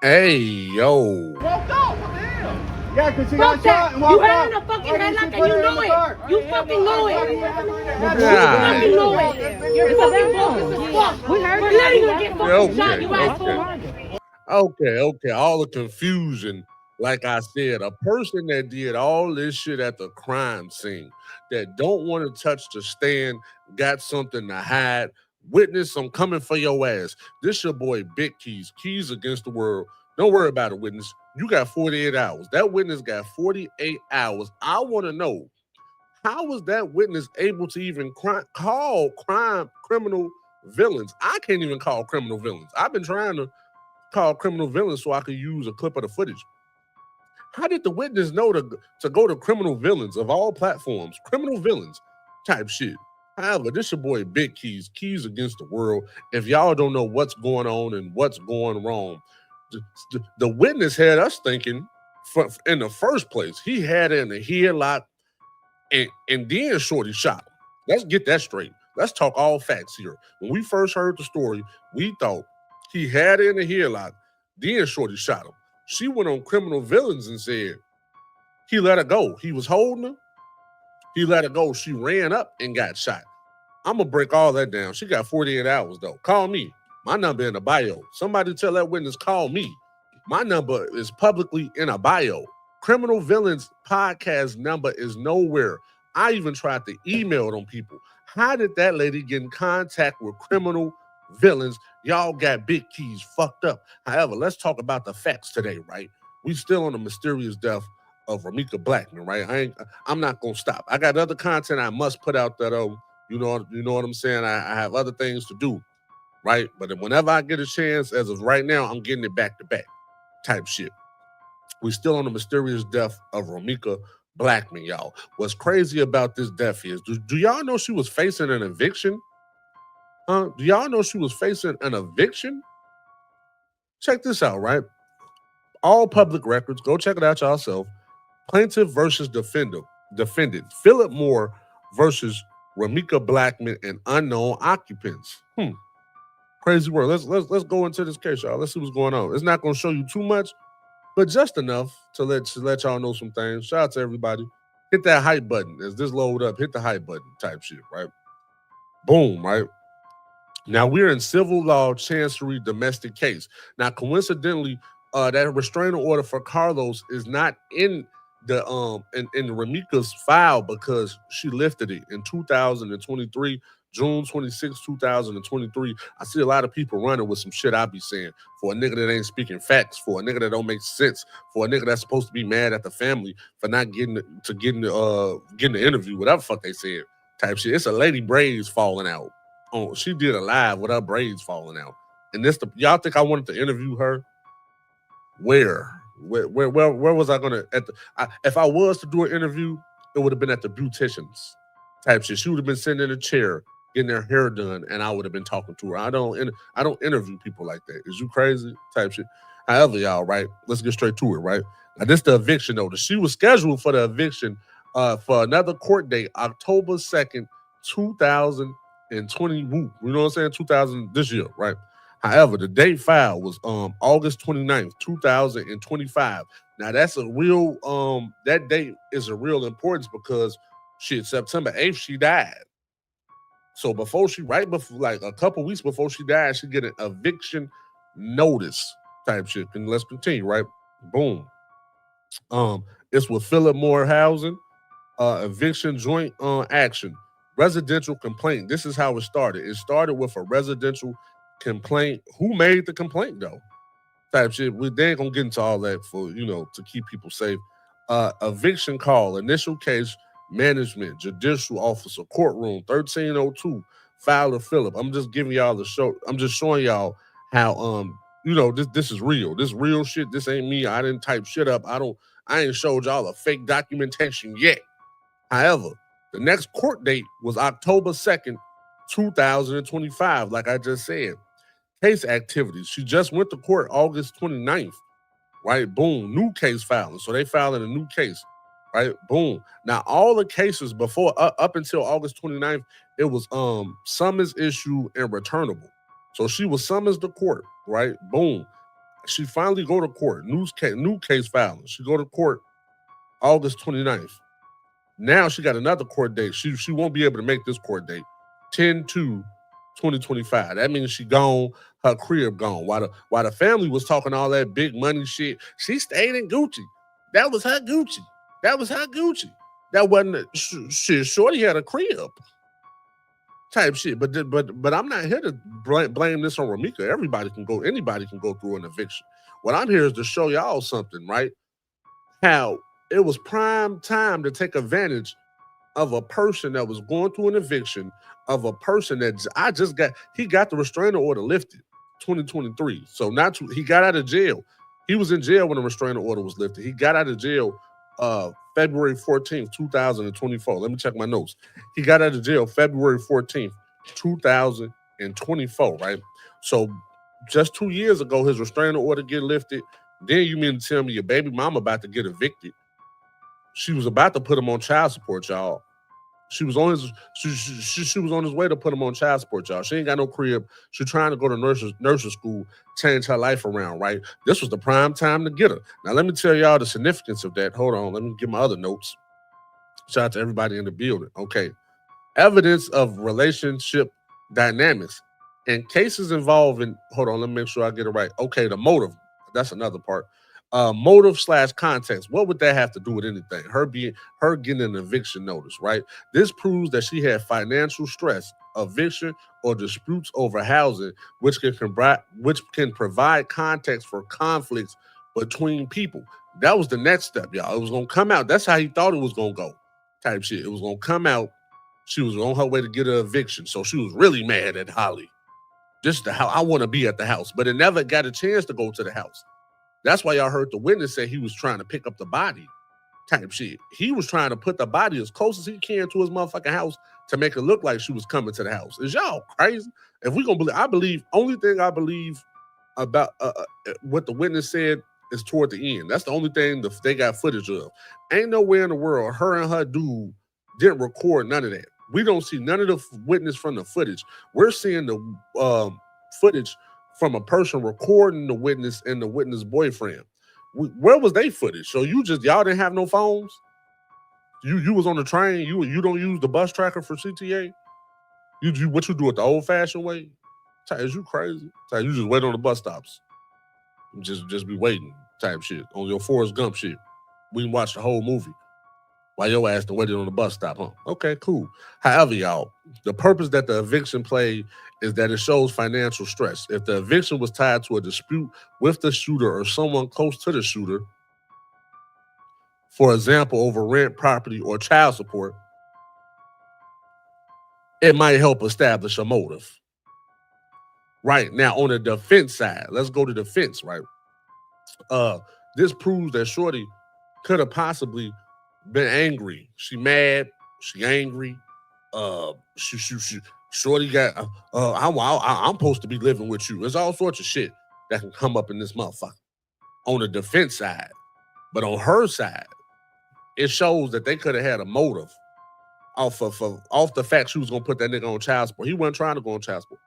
Hey, yo. Walked off. What the hell? Yeah, because she Fuck got that. shot and You walked had off. it in a fucking Why didn't headlock she and put you her in know the it. car? You fucking know it. You God. fucking know it. You're fucking bogus as fuck. We heard We're you. letting her get fucking shot, Okay, you asshole. okay. All the confusion. Like I said, a person that did all this shit at the crime scene, that don't want to touch the stand, got something to hide. Witness, I'm coming for your ass. This your boy Big Keys. Keys against the world. Don't worry about it, witness. You got 48 hours. That witness got 48 hours. I want to know, how was that witness able to even call criminal villains? I can't even call criminal villains. I've been trying to call criminal villains so I could use a clip of the footage. How did the witness know to go to criminal villains of all platforms, criminal villains type shit? However, this your boy Big Keys, Keys against the world. If y'all don't know what's going on and what's going wrong, the witness had us thinking in the first place, he had it in the headlock and then Shorty shot him. Let's get that straight. Let's talk all facts here. When we first heard the story, we thought he had it in the headlock, then Shorty shot him. She went on criminal villains and said he let her go. He was holding her. He let her go. She ran up and got shot. I'm gonna break all that down. She got 48 hours though. Call me. My number in the bio. Somebody tell that witness, call me. My number is publicly in a bio. Criminal Villains podcast number is nowhere. I even tried to email them people. How did that lady get in contact with criminal villains? Y'all got Big Keys fucked up. However, let's talk about the facts today, right? We still on the mysterious death of Romeca Blackmon, right? I'm not gonna stop. I got other content I must put out that you know what I'm saying? I have other things to do, right? But whenever I get a chance, as of right now, I'm getting it back to back type shit. We still on the mysterious death of Romeca Blackmon, y'all. What's crazy about this death is, do y'all know she was facing an eviction? Do y'all know she was facing an eviction? Check this out, right? All public records. Go check it out yourself. Plaintiff versus defendant. Philip Moore versus Romeca Blackmon and unknown occupants. Crazy word. Let's go into this case, y'all. Let's see what's going on. It's not gonna show you too much, but just enough to let y'all know some things. Shout out to everybody. Hit that hype button as this load up. Hit the hype button type shit, right? Boom, right? Now we're in civil law chancery domestic case. Now, coincidentally, that restraining order for Carlos is not in the Romeca's file because she lifted it in 2023, June 26, 2023. I see a lot of people running with some shit I be saying for a nigga that ain't speaking facts, for a nigga that don't make sense, for a nigga that's supposed to be mad at the family for not getting the interview, whatever the fuck they said, type shit. It's a lady braids falling out. Oh, she did a live with her braids falling out. And y'all think I wanted to interview her? Where was I gonna if I was to do an interview, it would have been at the beauticians type shit. She would have been sitting in a chair getting her hair done, and I would have been talking to her. I don't interview people like that. Is you crazy type shit? However, y'all, right? Let's get straight to it, right? Now, this the eviction notice. She was scheduled for the eviction for another court date, October 2nd, 2020. You know what I'm saying? 2000 this year, right? However, the date filed was August 29th, 2025. Now that's a real that date is a real importance because shit, September 8th, she died. So right before, like a couple weeks before she died, she get an eviction notice type shit. And let's continue, right? Boom. It's with Philip Moore Housing, eviction joint action, residential complaint. This is how it started. It started with a residential complaint. Who made the complaint though? Type shit. They ain't gonna get into all that for to keep people safe. Eviction call, initial case, management, judicial officer, courtroom, 1302, Fowler Phillip. I'm just giving y'all the show. I'm just showing y'all how this is real. This real shit. This ain't me. I didn't type shit up. I ain't showed y'all a fake documentation yet. However, the next court date was October 2nd, 2025, like I just said. Case activities. She just went to court August 29th, right? Boom, new case filing. So they filed in a new case, right? Boom. Now, all the cases before, up until August 29th, it was summons issue and returnable. So she was summoned to court, right? Boom. She finally go to court. New case filing. She go to court August 29th. Now she got another court date. She won't be able to make this court date. 10/2/2025. That means she gone, her crib gone. While the family was talking all that big money shit, she stayed in Gucci. That was her Gucci. That was her Gucci. That wasn't shit. Shorty had a crib type shit. But I'm not here to blame this on Romeca. Anybody can go through an eviction. What I'm here is to show y'all something, right? How it was prime time to take advantage of a person that was going through an eviction, of a person that he got the restraining order lifted 2023. So he got out of jail. He was in jail when the restraining order was lifted. He got out of jail February 14th, 2024. Let me check my notes. He got out of jail February 14th, 2024, right? So just 2 years ago, his restraining order get lifted. Then you mean to tell me your baby mama about to get evicted? She was about to put him on child support, y'all. She was on his way to put him on child support, y'all. She ain't got no crib. She's trying to go to nursery school, change her life around, right? This was the prime time to get her. Now let me tell y'all the significance of that. Hold on, let me get my other notes. Shout out to everybody in the building. Okay. Evidence of relationship dynamics and cases involving, hold on, let me make sure I get it right. Okay, the motive. That's another part. Motive / context. What would that have to do with anything? Her getting an eviction notice, right? This proves that she had financial stress, eviction, or disputes over housing, which can provide context for conflicts between people. That was the next step, y'all. It was gonna come out. That's how he thought it was gonna go. Type shit. It was gonna come out. She was on her way to get an eviction, so she was really mad at Holly. Just the how I want to be at the house, but it never got a chance to go to the house. That's why y'all heard the witness say he was trying to pick up the body type shit. He was trying to put the body as close as he can to his motherfucking house to make it look like she was coming to the house. Is y'all crazy? If we gonna believe, only thing I believe about what the witness said is toward the end. That's the only thing they got footage of. Ain't nowhere in the world her and her dude didn't record none of that. We don't see none of the witness from the footage. We're seeing the footage from a person recording the witness and the witness boyfriend. Where was they footage? So y'all didn't have no phones? You was on the train. You don't use the bus tracker for CTA? What you do it the old fashioned way? Is you crazy? You just wait on the bus stops. Just be waiting type shit on your Forrest Gump shit. We can watch the whole movie while your ass waited on the bus stop, huh? Okay, cool. However, y'all, the purpose that the eviction played is that it shows financial stress. If the eviction was tied to a dispute with the shooter or someone close to the shooter, for example, over rent, property, or child support, it might help establish a motive. Right, now on the defense side, let's go to defense, right? This proves that Shorty could have possibly been angry. She mad, she angry. Shorty got. I'm supposed to be living with you. There's all sorts of shit that can come up in this motherfucker on the defense side, but on her side, it shows that they could have had a motive off the fact she was gonna put that nigga on child support. He wasn't trying to go on child support.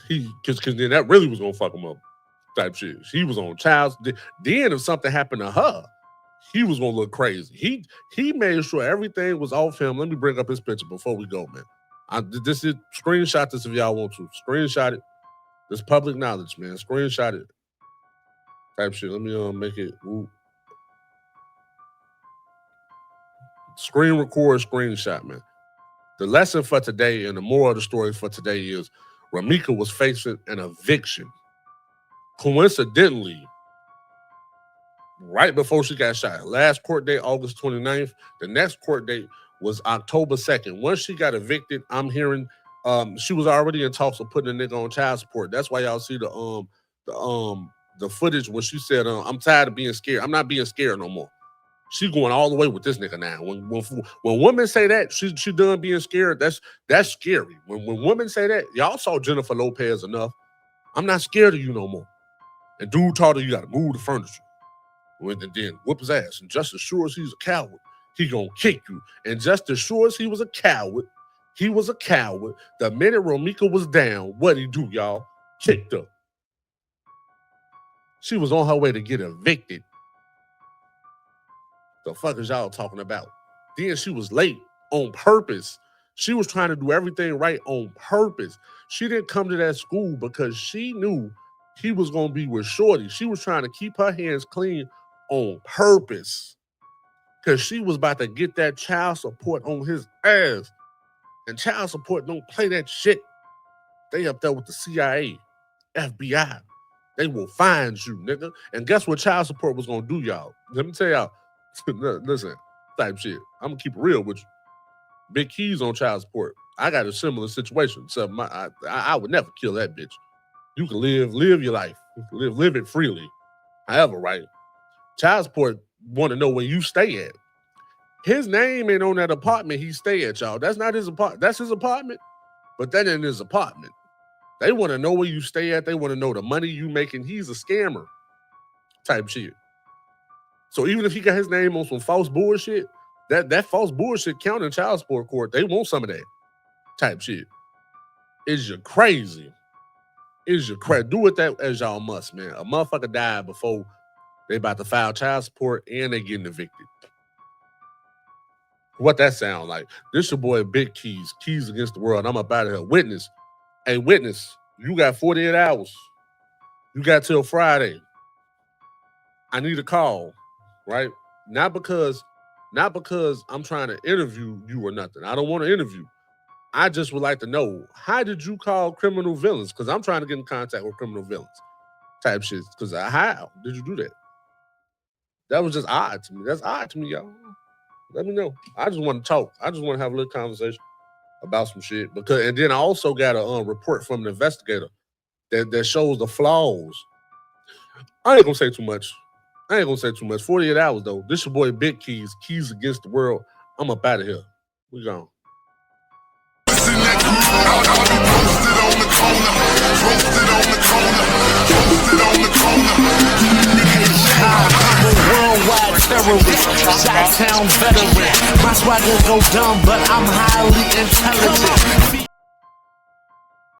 Because then that really was gonna fuck him up. Type shit. She was on child. Then if something happened to her, he was gonna look crazy. He made sure everything was off him. Let me bring up his picture before we go, man. This is screenshot this if y'all want to. Screenshot it. This public knowledge, man. Screenshot it. Type shit. Let me make it. Screen record, screenshot, man. The lesson for today and the moral of the story for today is Romeca was facing an eviction. Coincidentally, right before she got shot. Last court date, August 29th. The next court date was October 2nd. Once she got evicted, I'm hearing she was already in talks of putting a nigga on child support. That's why y'all see the footage when she said, I'm tired of being scared. I'm not being scared no more. She going all the way with this nigga now. When women say that she done being scared, that's scary. When women say that, y'all saw Jennifer Lopez enough. I'm not scared of you no more. And dude told her you gotta move the furniture. And then whoop his ass. And just as sure as he's a coward, he gonna kick you. And just as sure as he was a coward, the minute Romeca was down, what'd he do, y'all? Kicked her. She was on her way to get evicted. The fuck is y'all talking about? Then she was late on purpose. She was trying to do everything right on purpose. She didn't come to that school because she knew he was going to be with Shorty. She was trying to keep her hands clean on purpose because she was about to get that child support on his ass. And child support don't play that shit. They up there with the CIA, FBI. They will find you, nigga. And guess what child support was going to do, y'all? Let me tell y'all. Listen, type shit. I'm going to keep it real with you. Big Keys on child support. I got a similar situation. So I would never kill that bitch. You can live your life. Live it freely. However, right? Child support want to know where you stay at. His name ain't on that apartment he stay at, y'all. That's not his apartment. That's his apartment, but that ain't his apartment. They want to know where you stay at. They want to know the money you making. He's a scammer type shit. So even if he got his name on some false bullshit, that false bullshit count in child support court. They want some of that type shit. Is you crazy? Is you crazy? Do it that as y'all must, man. A motherfucker died before they about to file child support and they getting evicted. What that sound like? This your boy Big Keys. Keys against the world. I'm up out of here. Witness. Hey, witness. You got 48 hours. You got till Friday. I need a call, right? Not because I'm trying to interview you or nothing. I don't want to interview. I just would like to know, how did you call criminal villains? Because I'm trying to get in contact with criminal villains type shit. Because how did you do that? That was just odd to me. That's odd to me, y'all. Let me know. I just want to talk. I just want to have a little conversation about some shit. And then I also got a report from an investigator that shows the flaws. I ain't gonna say too much. 48 hours though. This your boy Big Keys. Keys against the world. I'm up out of here. We gone. Worldwide terrorist, Chi-Town veteran. My swagger go dumb, but I'm highly intelligent.